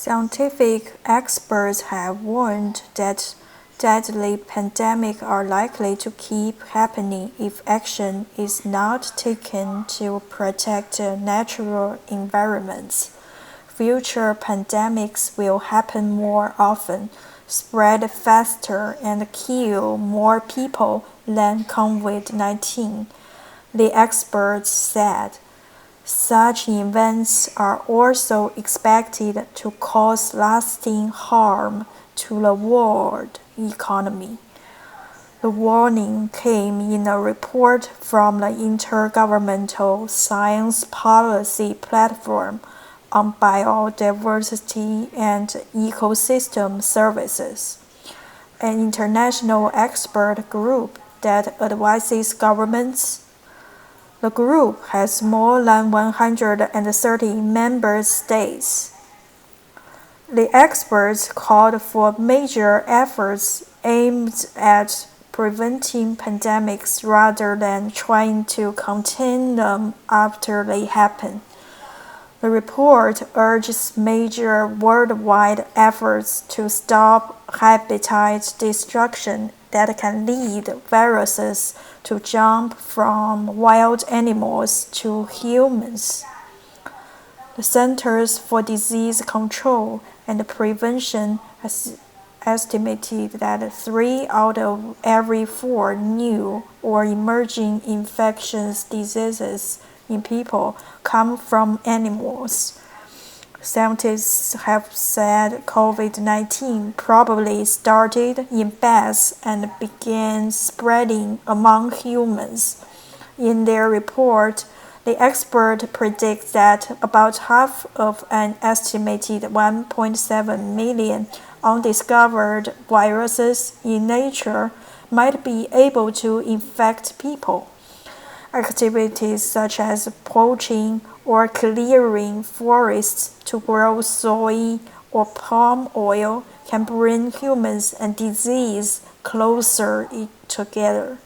Scientific experts have warned that deadly pandemics are likely to keep happening if action is not taken to protect natural environments. Future pandemics will happen more often, spread faster, and kill more people than COVID-19, the experts said. Such events are also expected to cause lasting harm to the world economy. The warning came in a report from the Intergovernmental Science Policy Platform on Biodiversity and Ecosystem Services, an international expert group that advises governments. The group has more than 130 member states. The experts called for major efforts aimed at preventing pandemics rather than trying to contain them after they happen. The report urges major worldwide efforts to stop habitat destruction that can lead viruses to jump from wild animals to humans. The Centers for Disease Control and Prevention has estimated that 3 out of every 4 new or emerging infectious diseases in people come from animals. Scientists have said COVID-19 probably started in bats and began spreading among humans. In their report, the expert predicts that about half of an estimated 1.7 million undiscovered viruses in nature might be able to infect people. Activities such as poaching or clearing forests to grow soy or palm oil can bring humans and disease closer together.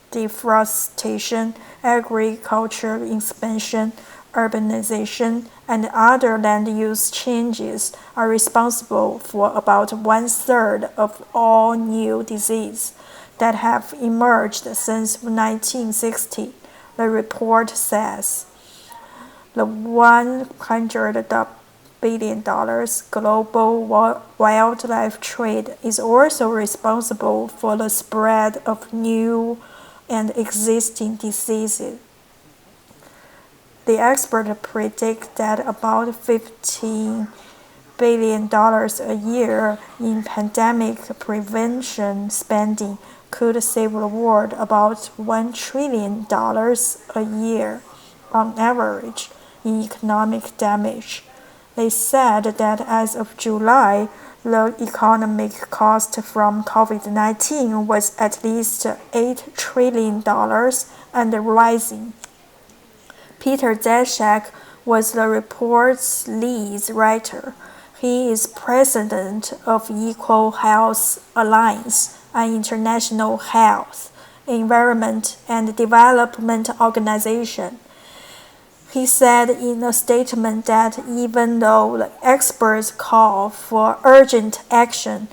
Deforestation, agriculture expansion, urbanization, and other land use changes are responsible for about 1/3 of all new diseases that have emerged since 1960, the report says. The $100 billion global wildlife trade is also responsible for the spread of new and existing diseases. The experts predict that about $15 billion a year in pandemic prevention spending could save the world about $1 trillion a year on average in economic damage. They said that as of July, the economic cost from COVID-19 was at least $8 trillion and rising. Peter Daszak was the report's lead writer. He is president of Equal Health Alliance, an international health, environment, and development organization. He said in a statement that even though the experts call for urgent action,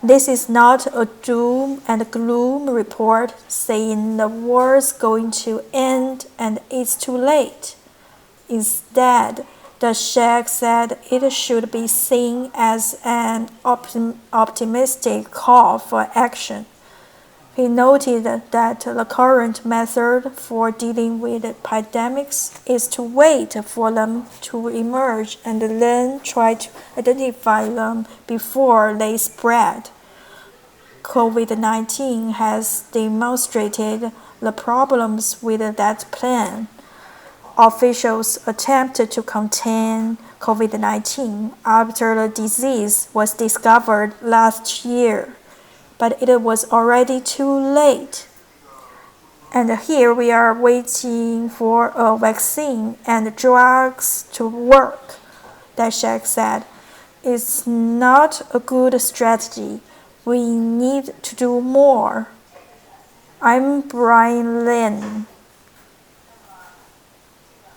this is not a doom and gloom report saying the world's going to end and it's too late. Instead, Daszak said it should be seen as an optimistic call for action. He noted that the current method for dealing with pandemics is to wait for them to emerge and then try to identify them before they spread. COVID-19 has demonstrated the problems with that plan. Officials attempted to contain COVID-19 after the disease was discovered last year, but it was already too late. And here we are waiting for a vaccine and drugs to work, Daszak said. It's not a good strategy. We need to do more. I'm Brian Lin.